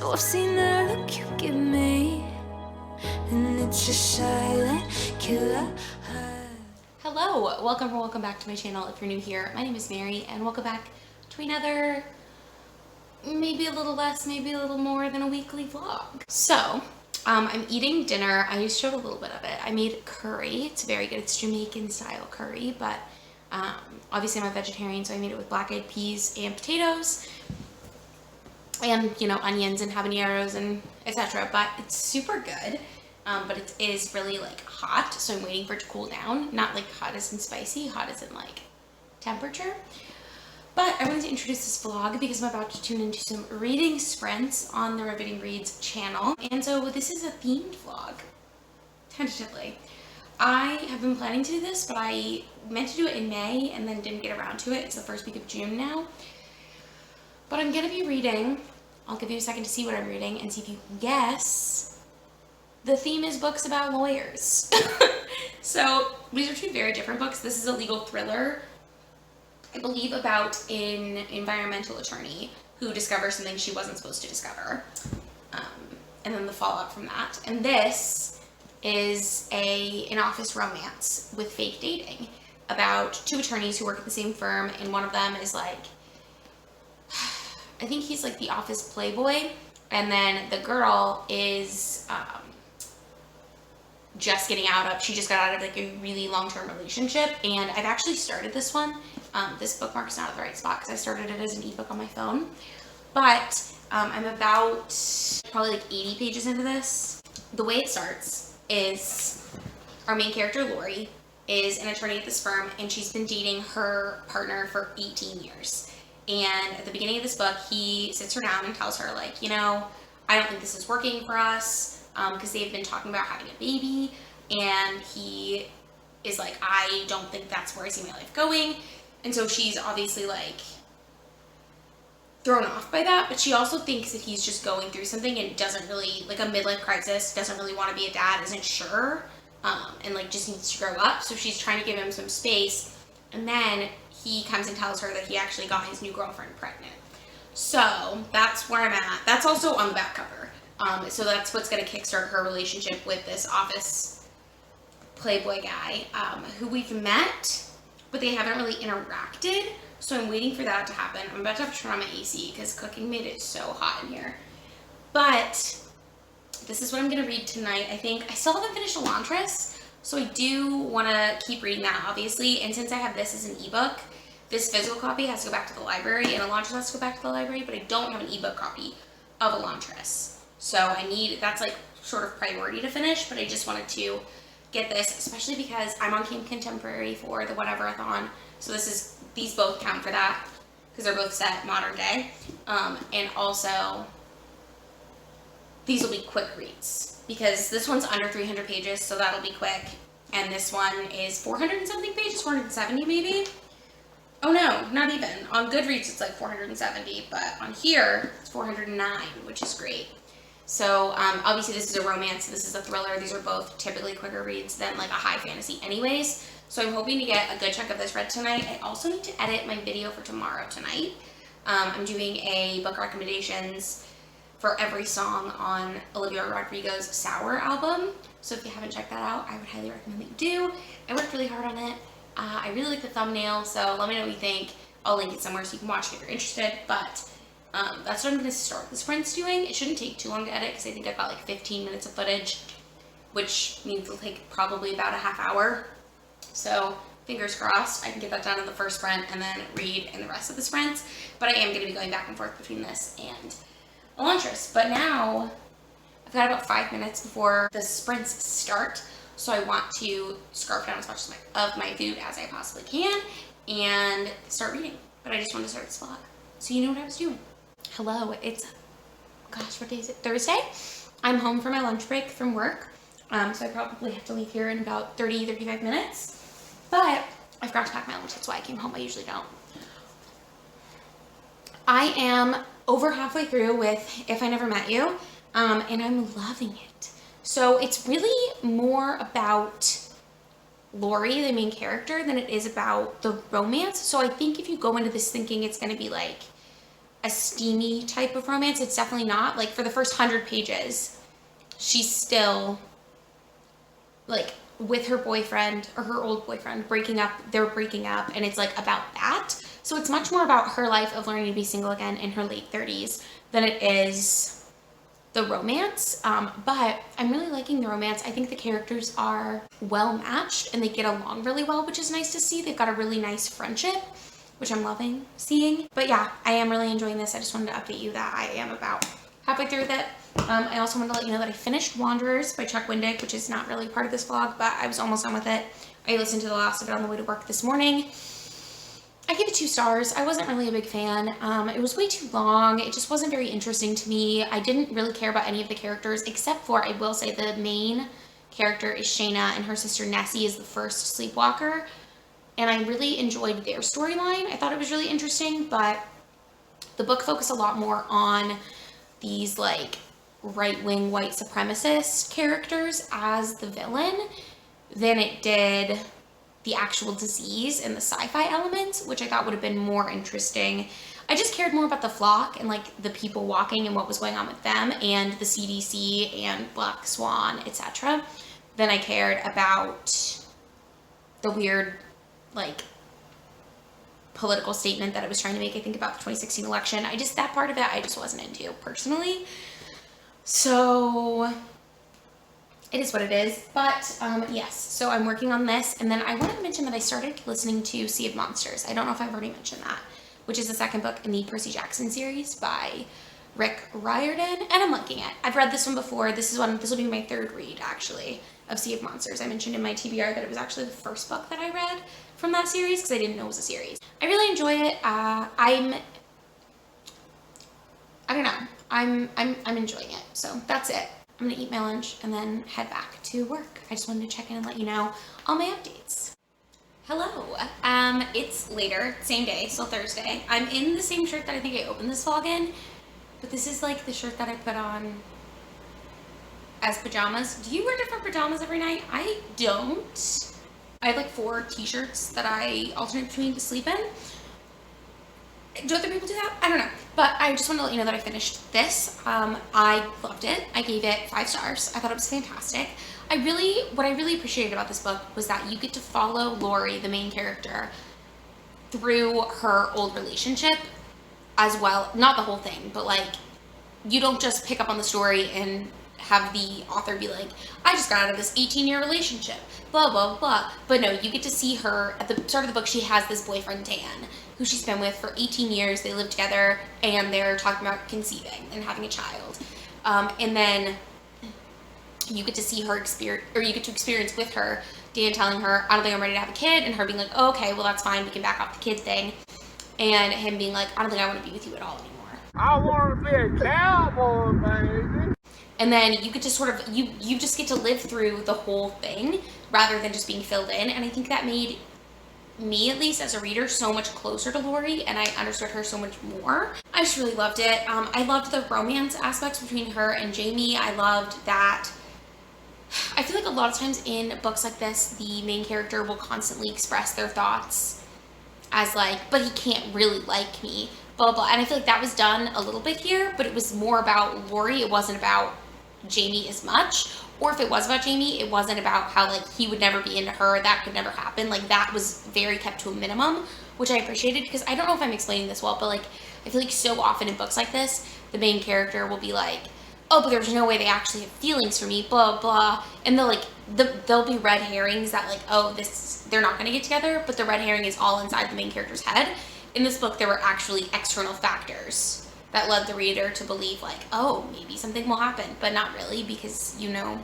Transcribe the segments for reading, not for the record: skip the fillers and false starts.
So I've seen the look you give me, and it's a silent killer. Hello, welcome back to my channel. If you're new here, my name is Mary, and welcome back to another, maybe a little less, maybe a little more than a weekly vlog. So, I'm eating dinner. I just showed a little bit of it. I made curry. It's very good. It's Jamaican style curry, but obviously I'm a vegetarian, so I made it with black-eyed peas and potatoes, and onions and habaneros and etc. But it's super good. But it is really like hot, so I'm waiting for it to cool down. Not like hot as in spicy, hot as in like temperature. But I wanted to introduce this vlog because I'm about to tune into some reading sprints on the Riveting Reads channel. And so this is a themed vlog, tentatively. I have been planning to do this, but I meant to do it in May and then didn't get around to it. It's the first week of June now. But I'm gonna be reading. I'll give you a second to see what I'm reading and see if you can guess. The theme is books about lawyers. So these are two very different books. This is a legal thriller, I believe, about an environmental attorney who discovers something she wasn't supposed to discover, and then the fallout from that. And this is an office romance with fake dating about two attorneys who work at the same firm, and one of them is like, I think he's like the office playboy, and then the girl is just getting out of, she just got out of like a really long-term relationship. And I've actually started this one. This bookmark's not at the right spot because I started it as an ebook on my phone, but I'm about probably like 80 pages into this. The way it starts is our main character, Lori, is an attorney at this firm, and she's been dating her partner for 18 years. And at the beginning of this book, he sits her down and tells her, like, I don't think this is working for us, because they've been talking about having a baby, and he is like, I don't think that's where I see my life going. And so she's obviously like thrown off by that, but she also thinks that he's just going through something and doesn't really, like a midlife crisis, doesn't really want to be a dad, isn't sure, and like just needs to grow up. So she's trying to give him some space, and then he comes and tells her that he actually got his new girlfriend pregnant. So that's where I'm at. That's also on the back cover. So that's what's going to kickstart her relationship with this office playboy guy, who we've met, but they haven't really interacted. So I'm waiting for that to happen. I'm about to have to turn on my AC because cooking made it so hot in here. But this is what I'm going to read tonight. I think I still haven't finished Elantris, so I do want to keep reading that, obviously. And since I have this as an ebook, this physical copy has to go back to the library, and Elantris has to go back to the library, but I don't have an ebook copy of Elantris. So that's like sort of priority to finish, but I just wanted to get this, especially because I'm on Camp Contemporary for the whatever-a-thon. So these both count for that because they're both set modern day. And also these will be quick reads because this one's under 300 pages, so that'll be quick. And this one is 400 and something pages, 470 maybe. Oh no, not even. On Goodreads it's like 470, but on here it's 409, which is great. So obviously this is a romance, this is a thriller. These are both typically quicker reads than like a high fantasy anyways. So I'm hoping to get a good chunk of this read tonight. I also need to edit my video for tomorrow tonight. I'm doing a book recommendations for every song on Olivia Rodrigo's Sour album. So if you haven't checked that out, I would highly recommend that you do. I worked really hard on it. I really like the thumbnail, so let me know what you think. I'll link it somewhere so you can watch it if you're interested. But that's what I'm going to start the sprints doing. It shouldn't take too long to edit because I think I've got like 15 minutes of footage, which means it'll take probably about a half hour. So fingers crossed I can get that done in the first sprint and then read in the rest of the sprints. But I am going to be going back and forth between this and Elantris. But now I've got about 5 minutes before the sprints start. So I want to scarf down as much of my food as I possibly can and start reading. But I just wanted to start this vlog so you know what I was doing. Hello, it's, gosh, what day is it? Thursday. I'm home for my lunch break from work. So I probably have to leave here in about 35 minutes. But I forgot to pack my lunch. That's why I came home. I usually don't. I am over halfway through with If I Never Met You, and I'm loving it. So it's really more about Lori, the main character, than it is about the romance. So I think if you go into this thinking it's going to be like a steamy type of romance. It's definitely not. Like, for the first 100 pages, she's still, like, with her boyfriend, or her old boyfriend, breaking up. They're breaking up, and it's, like, about that. So it's much more about her life of learning to be single again in her late 30s than it is the romance. But I'm really liking the romance. I think the characters are well matched, and they get along really well, which is nice to see. They've got a really nice friendship, which I'm loving seeing. But yeah, I am really enjoying this. I just wanted to update you that I am about halfway through with it. I also wanted to let you know that I finished Wanderers by Chuck Wendig, which is not really part of this vlog, but I was almost done with it. I listened to the last of it on the way to work this morning. I gave it 2 stars. I wasn't really a big fan. It was way too long. It just wasn't very interesting to me. I didn't really care about any of the characters, except for, I will say, the main character is Shayna, and her sister Nessie is the first sleepwalker. And I really enjoyed their storyline. I thought it was really interesting, but the book focused a lot more on these, like, right-wing white supremacist characters as the villain than it did the actual disease and the sci-fi elements, which I thought would have been more interesting. I just cared more about the flock and, like, the people walking and what was going on with them, and the CDC and Black Swan, etc., than I cared about the weird, like, political statement that it was trying to make, I think, about the 2016 election. That part of it, I just wasn't into, personally. So it is what it is. But yes, so I'm working on this, and then I wanted to mention that I started listening to Sea of Monsters. I don't know if I've already mentioned that, which is the second book in the Percy Jackson series by Rick Riordan, and I'm liking it. I've read this one before. This will be my 3rd read, actually, of Sea of Monsters. I mentioned in my TBR that it was actually the first book that I read from that series, because I didn't know it was a series. I really enjoy it. I don't know. I'm enjoying it. So that's it. I'm gonna eat my lunch and then head back to work. I just wanted to check in and let you know all my updates. Hello. It's later, same day, still Thursday. I'm in the same shirt that I think I opened this vlog in, but this is like the shirt that I put on as pajamas. Do you wear different pajamas every night? I don't. I have like 4 t-shirts that I alternate between to sleep in. Do other people do that? I don't know. But I just wanted to let you know that I finished this. I loved it. I gave it 5 stars. I thought it was fantastic. What I really appreciated about this book was that you get to follow Lori, the main character, through her old relationship as well. Not the whole thing, but like, you don't just pick up on the story and have the author be like, I just got out of this 18-year relationship, blah, blah, blah. But no, you get to see her, at the start of the book, she has this boyfriend, Dan, who she's been with for 18 years. They live together, and they're talking about conceiving and having a child. And then you get to see her you get to experience with her, Dan telling her, I don't think I'm ready to have a kid, and her being like, oh, okay, well, that's fine, we can back off the kid thing. And him being like, I don't think I want to be with you at all anymore. I want to be a cowboy, baby. And then you get to sort of, you just get to live through the whole thing rather than just being filled in. And I think that made me, at least as a reader, so much closer to Lori, and I understood her so much more. I just really loved it. I loved the romance aspects between her and Jamie. I loved that. I feel like a lot of times in books like this, the main character will constantly express their thoughts as like, but he can't really like me, blah, blah. And I feel like that was done a little bit here, but it was more about Lori. It wasn't about Jamie as much. Or if it was about Jamie, it wasn't about how, like, he would never be into her, that could never happen. Like, that was very kept to a minimum, which I appreciated, because I don't know if I'm explaining this well, but, like, I feel like so often in books like this, the main character will be like, oh, but there's no way they actually have feelings for me, blah, blah. And they'll, like, there'll be red herrings that, like, oh, they're not going to get together, but the red herring is all inside the main character's head. In this book, there were actually external factors that led the reader to believe, like, oh, maybe something will happen, but not really, because, you know,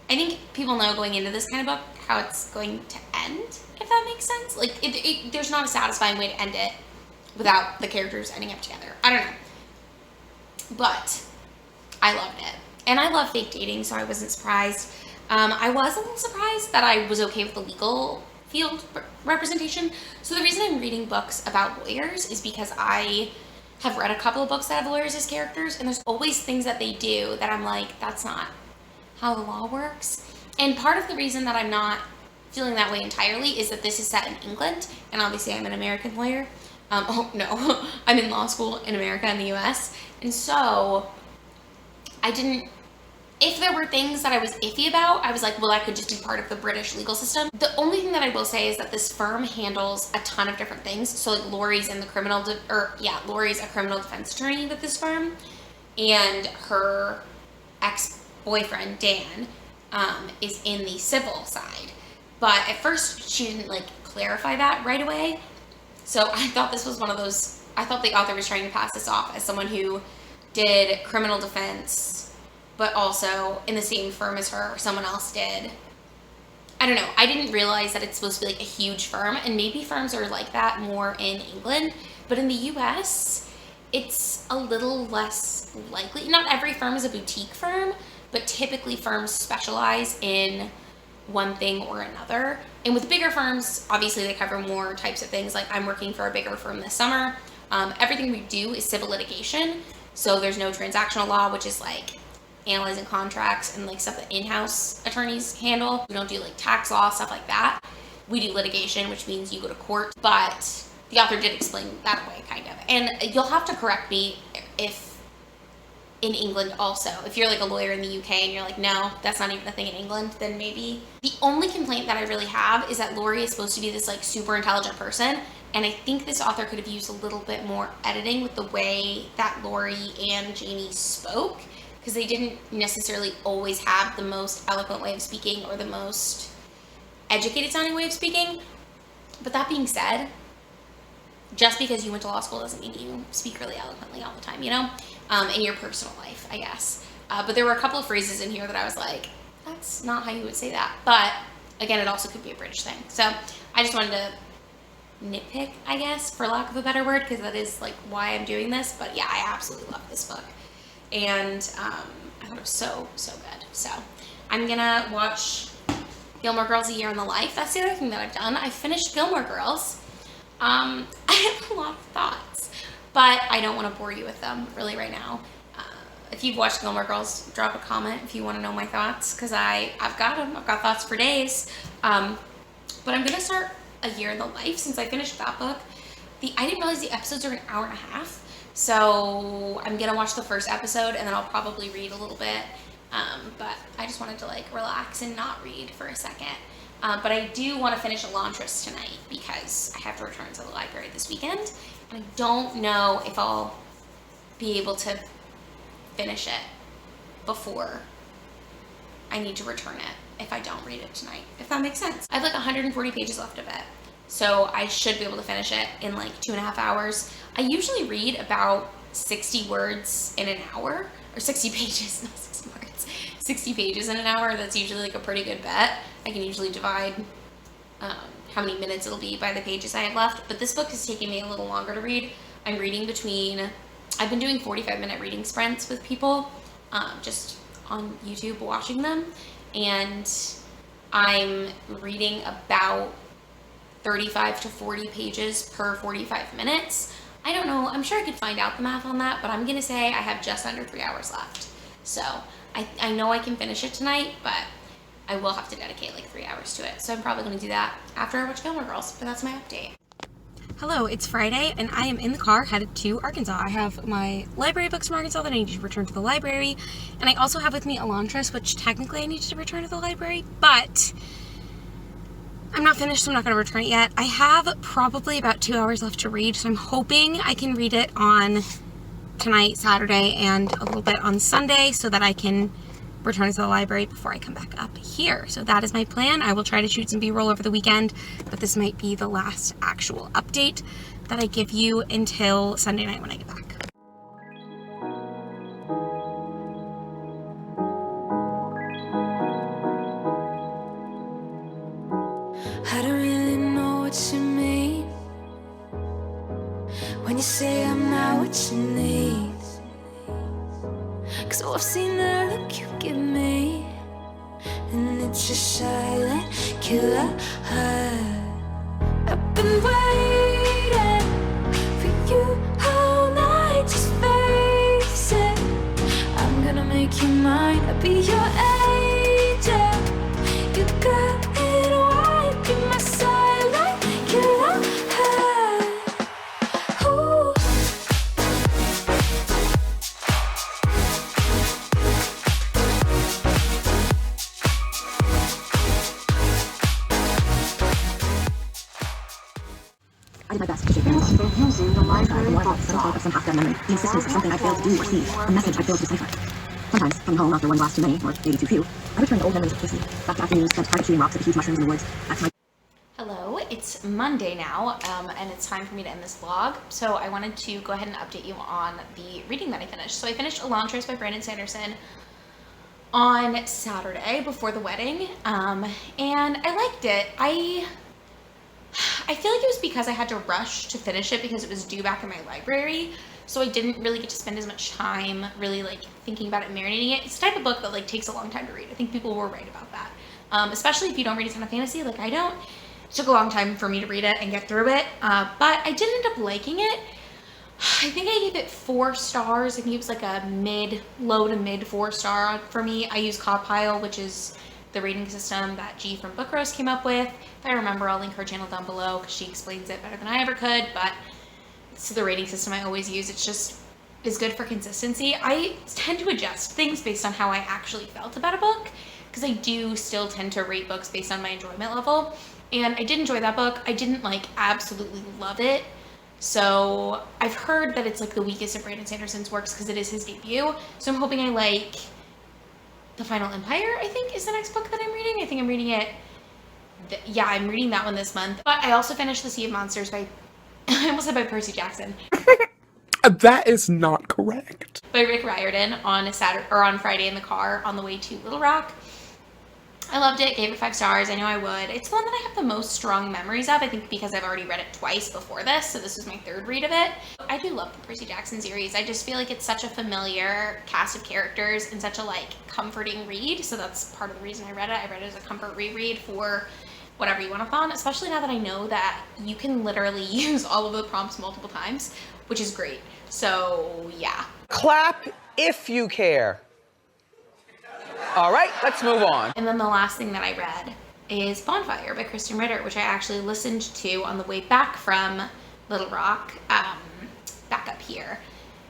I think people know going into this kind of book how it's going to end, if that makes sense. Like, there's not a satisfying way to end it without the characters ending up together. I don't know. But I loved it. And I love fake dating, so I wasn't surprised. I was a little surprised that I was okay with the legal field representation. So the reason I'm reading books about lawyers is because I have read a couple of books that have lawyers as characters, and there's always things that they do that I'm like, that's not how the law works. And part of the reason that I'm not feeling that way entirely is that this is set in England, and obviously I'm an American lawyer, Oh no, I'm in law school in America, in the US. And so if there were things that I was iffy about, I was like, well, that could just be part of the British legal system. The only thing that I will say is that this firm handles a ton of different things. So like Lori's a criminal defense attorney with this firm, and her ex-boyfriend, Dan, is in the civil side. But at first she didn't like clarify that right away. So I thought this was one of those, I thought the author was trying to pass this off as someone who did criminal defense, but also in the same firm as her, or someone else did. I don't know. I didn't realize that it's supposed to be like a huge firm, and maybe firms are like that more in England, but in the US, it's a little less likely. Not every firm is a boutique firm, but typically firms specialize in one thing or another. And with bigger firms, obviously they cover more types of things. Like I'm working for a bigger firm this summer. Everything we do is civil litigation. So there's no transactional law, which is like analyzing contracts and like stuff that in-house attorneys handle. We don't do like tax law, stuff like that. We do litigation, which means you go to court. But the author did explain that away, kind of. And you'll have to correct me if in England also. If you're like a lawyer in the UK and you're like, no, that's not even a thing in England, then maybe. The only complaint that I really have is that Lori is supposed to be this like super intelligent person. And I think this author could have used a little bit more editing with the way that Lori and Jamie spoke, because they didn't necessarily always have the most eloquent way of speaking or the most educated sounding way of speaking. But that being said, just because you went to law school doesn't mean you speak really eloquently all the time, you know, in your personal life, I guess. But there were a couple of phrases in here that I was like, that's not how you would say that. But again, it also could be a British thing. So I just wanted to nitpick, I guess, for lack of a better word, because that is like why I'm doing this. But yeah, I absolutely love this book. And I thought it was so good. So I'm gonna watch Gilmore Girls: A Year in the Life. That's the other thing that I've done. I finished Gilmore Girls. I have a lot of thoughts, but I don't want to bore you with them really right now. If you've watched Gilmore Girls, drop a comment if you want to know my thoughts, because I've got them. I've got thoughts for days. But I'm gonna start A Year in the Life since I finished that book. I didn't realize the episodes are an hour and a half. So I'm gonna watch the first episode and then I'll probably read a little bit. But I just wanted to like relax and not read for a second. But I do want to finish Elantris tonight because I have to return to the library this weekend. And I don't know if I'll be able to finish it before I need to return it if I don't read it tonight, if that makes sense. I have like 140 pages left of it. So I should be able to finish it in like 2.5 hours. I usually read about 60 words in an hour, or 60 pages, not 60 words, 60 pages in an hour. That's usually like a pretty good bet. I can usually divide how many minutes it'll be by the pages I have left. But this book is taking me a little longer to read. I'm reading I've been doing 45-minute reading sprints with people, just on YouTube watching them. And I'm reading about 35 to 40 pages per 45 minutes. I don't know, I'm sure I could find out the math on that, but I'm gonna say I have just under 3 hours left. So I know I can finish it tonight, but I will have to dedicate like 3 hours to it. So I'm probably gonna do that after I watch Gilmore Girls, but that's my update. Hello, it's Friday and I am in the car headed to Arkansas. I have my library books from Arkansas that I need to return to the library, and I also have with me Elantris, which technically I need to return to the library, but I'm not finished, so I'm not going to return it yet. I have probably about 2 hours left to read, so I'm hoping I can read it on tonight, Saturday, and a little bit on Sunday so that I can return it to the library before I come back up here. So that is my plan. I will try to shoot some B-roll over the weekend, but this might be the last actual update that I give you until Sunday night when I get back. I don't really know what you mean when you say I'm not what you need. 'Cause I've seen the look you give me, and it's a silent killer. I've been waiting for you all night, just face it. I'm gonna make you mine, I'll be your angel. You got it right, be my silent killer. recall the subtle tug of some half-dead memory, the insistence of something I failed to do or see, a message I failed to decipher. Sometimes, coming home after one glass too many, or maybe too few, I return to old memories of Casey, back to afternoons spent target shooting rocks at the huge mushrooms in the woods. That's my... Hello, it's Monday now, and it's time for me to end this vlog. So I wanted to go ahead and update you on the reading that I finished. So I finished Elantris by Brandon Sanderson on Saturday before the wedding, and I liked it. I feel like it was because I had to rush to finish it because it was due back in my library, so I didn't really get to spend as much time really like thinking about it and marinating it. It's the type of book that like takes a long time to read. I think people were right about that, especially if you don't read a ton of fantasy like I don't. It took a long time for me to read it and get through it, but I did end up liking it. I think I gave it 4 stars. I think it was like a low to mid 4-star for me. I use Codpile, which is the rating system that G from Book Roast came up with. If I remember, I'll link her channel down below because she explains it better than I ever could, but it's the rating system I always use. It's just is good for consistency. I tend to adjust things based on how I actually felt about a book because I do still tend to rate books based on my enjoyment level. And I did enjoy that book. I didn't like absolutely love it. So I've heard that it's like the weakest of Brandon Sanderson's works because it is his debut. So I'm hoping I like The Final Empire, I think is the next book that I'm reading. I think I'm reading it. Yeah, I'm reading that one this month. But I also finished The Sea of Monsters by, I almost said by Percy Jackson. That is not correct. By Rick Riordan on Friday in the car on the way to Little Rock. I loved it, gave it 5 stars. I knew I would. It's the one that I have the most strong memories of, I think because I've already read it twice before this, so this was my 3rd read of it. I do love the Percy Jackson series. I just feel like it's such a familiar cast of characters and such a like comforting read, so that's part of the reason I read it. I read it as a comfort reread for whatever-you-want-a-thon, especially now that I know that you can literally use all of the prompts multiple times, which is great. So yeah. Clap if you care. All right, let's move on. And then the last thing that I read is Bonfire by Kristen Ritter, which I actually listened to on the way back from Little Rock, back up here.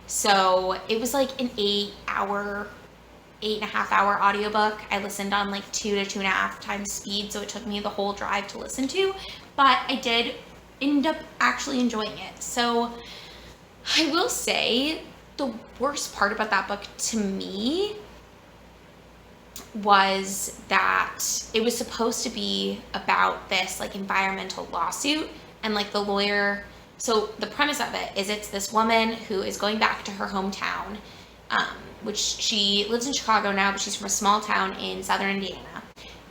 So it was like an 8.5-hour audiobook. I listened on like 2 to 2.5 times speed, so it took me the whole drive to listen to, but I did end up actually enjoying it. So I will say the worst part about that book to me was that it was supposed to be about this like environmental lawsuit and like the lawyer. So the premise of it is it's this woman who is going back to her hometown, which she lives in Chicago now, but she's from a small town in southern Indiana.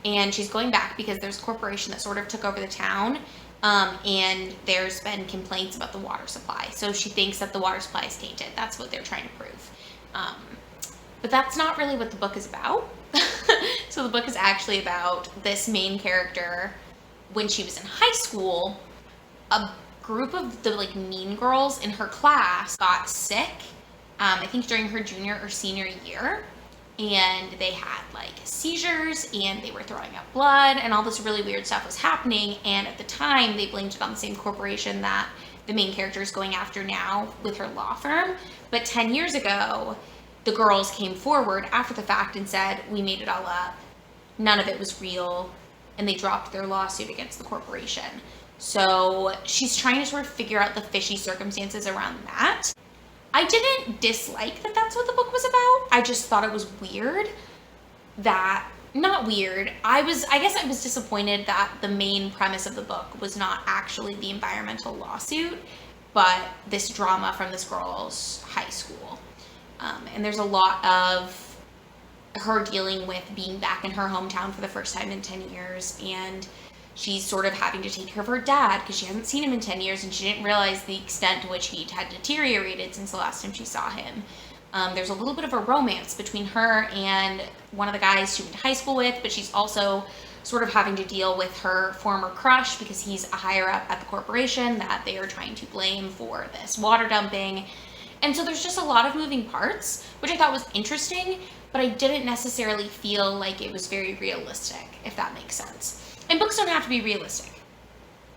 And she's going back because there's a corporation that sort of took over the town, and there's been complaints about the water supply. So she thinks that the water supply is tainted. That's what they're trying to prove. But that's not really what the book is about. So the book is actually about this main character. When she was in high school, a group of the like mean girls in her class got sick, I think during her junior or senior year, and they had like seizures and they were throwing up blood and all this really weird stuff was happening. And at the time they blamed it on the same corporation that the main character is going after now with her law firm. But 10 years ago, the girls came forward after the fact and said, we made it all up. None of it was real. And they dropped their lawsuit against the corporation. So she's trying to sort of figure out the fishy circumstances around that. I didn't dislike that that's what the book was about. I just thought it was weird that, not weird, I guess I was disappointed that the main premise of the book was not actually the environmental lawsuit, but this drama from this girl's high school. And there's a lot of her dealing with being back in her hometown for the first time in 10 years. And she's sort of having to take care of her dad because she hasn't seen him in 10 years and she didn't realize the extent to which he had deteriorated since the last time she saw him. There's a little bit of a romance between her and one of the guys she went to high school with, but she's also sort of having to deal with her former crush because he's a higher up at the corporation that they are trying to blame for this water dumping. And so there's just a lot of moving parts, which I thought was interesting, but I didn't necessarily feel like it was very realistic, if that makes sense. And books don't have to be realistic.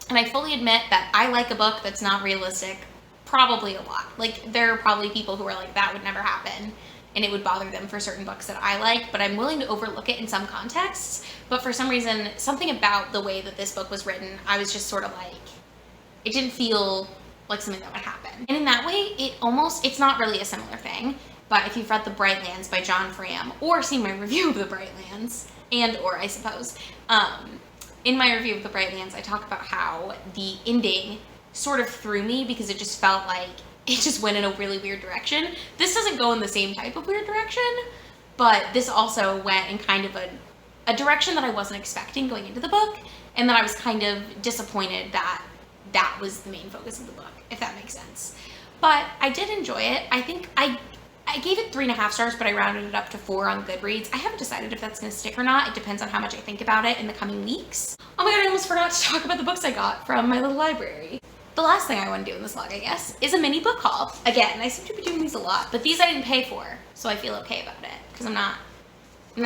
And I fully admit that I like a book that's not realistic probably a lot. Like, there are probably people who are like, that would never happen, and it would bother them for certain books that I like, but I'm willing to overlook it in some contexts. But for some reason, something about the way that this book was written, I was just sort of like, it didn't feel like something that would happen. And in that way, it's not really a similar thing, but if you've read The Brightlands by John Fram, or seen my review of The Brightlands, or I suppose, in my review of The Brightlands, I talk about how the ending sort of threw me because it just felt like it just went in a really weird direction. This doesn't go in the same type of weird direction, but this also went in kind of a direction that I wasn't expecting going into the book, and that I was kind of disappointed that that was the main focus of the book, if that makes sense. But I did enjoy it. I think I gave it 3.5 stars, but I rounded it up to 4 on Goodreads. I haven't decided if that's gonna stick or not. It depends on how much I think about it in the coming weeks. Oh my god, I almost forgot to talk about the books I got from my little library. The last thing I want to do in this vlog, I guess, is a mini book haul. Again, I seem to be doing these a lot, but these I didn't pay for, so I feel okay about it, because I'm not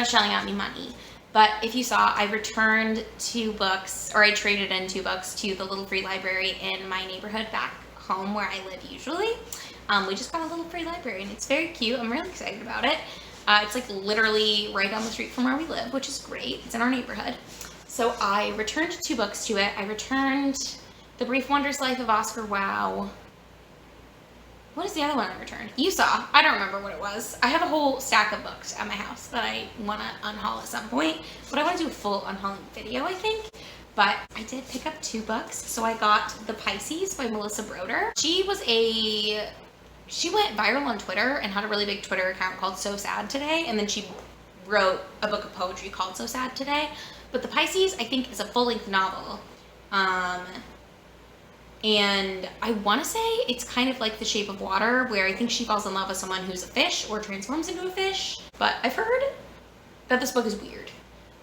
shelling out any money. But if you saw, I returned 2 books, or I traded in 2 books to the little free library in my neighborhood back home where I live usually. We just got a little free library, and it's very cute. I'm really excited about it. It's like literally right down the street from where we live, which is great. It's in our neighborhood. So I returned 2 books to it. I returned The Brief Wondrous Life of Oscar Wilde. What is the other one I returned? You saw. I don't remember what it was. I have a whole stack of books at my house that I want to unhaul at some point, but I want to do a full unhauling video, I think. But I did pick up 2 books. So I got The Pisces by Melissa Broder. She went viral on Twitter and had a really big Twitter account called So Sad Today, and then she wrote a book of poetry called So Sad Today. But The Pisces, I think, is a full-length novel. And I want to say it's kind of like The Shape of Water, where I think she falls in love with someone who's a fish or transforms into a fish. But I've heard that this book is weird.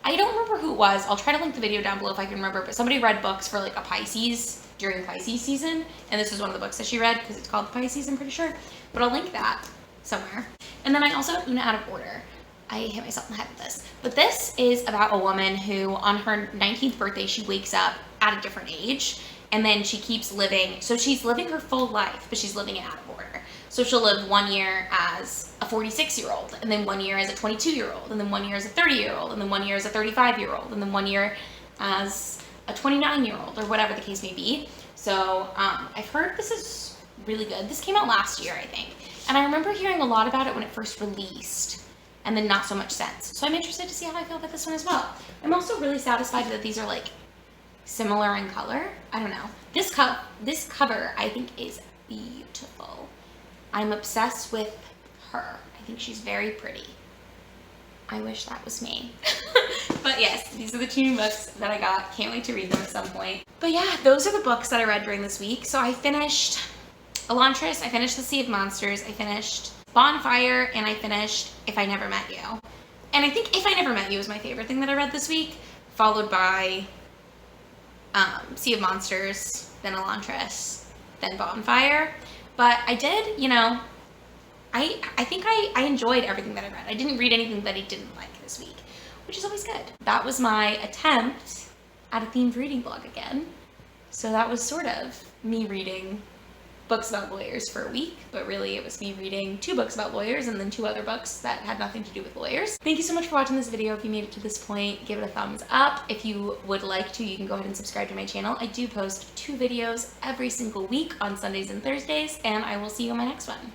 I don't remember who it was. I'll try to link the video down below if I can remember, but somebody read books for like a Pisces during Pisces season, and this is one of the books that she read because it's called The Pisces, I'm pretty sure. But I'll link that somewhere. And then I also have Una Out of Order. I hit myself in the head with this. But this is about a woman who, on her 19th birthday, she wakes up at a different age, and then she keeps living. So she's living her full life, but she's living it out of order. So she'll live 1 year as a 46-year-old, and then 1 year as a 22-year-old, and then 1 year as a 30-year-old, and then 1 year as a 35-year-old, and then 1 year as a 29-year-old, or whatever the case may be. So I've heard this is really good. This came out last year, I think. And I remember hearing a lot about it when it first released, and then not so much since. So I'm interested to see how I feel about this one as well. I'm also really satisfied that these are like similar in color. I don't know. This cover I think is beautiful. I'm obsessed with her. I think she's very pretty. I wish that was me. But yes, these are the 2 new books that I got. Can't wait to read them at some point. But yeah, those are the books that I read during this week. So I finished Elantris, I finished The Sea of Monsters, I finished Bonfire, and I finished If I Never Met You. And I think If I Never Met You was my favorite thing that I read this week, followed by Sea of Monsters, then Elantris, then Bonfire. But I did, you know, I think I enjoyed everything that I read. I didn't read anything that I didn't like this week, which is always good. That was my attempt at a themed reading vlog again. So that was sort of me reading books about lawyers for a week, but really it was me reading 2 books about lawyers and then 2 other books that had nothing to do with lawyers. Thank you so much for watching this video. If you made it to this point, give it a thumbs up. If you would like to, you can go ahead and subscribe to my channel. I do post 2 videos every single week on Sundays and Thursdays, and I will see you in my next one.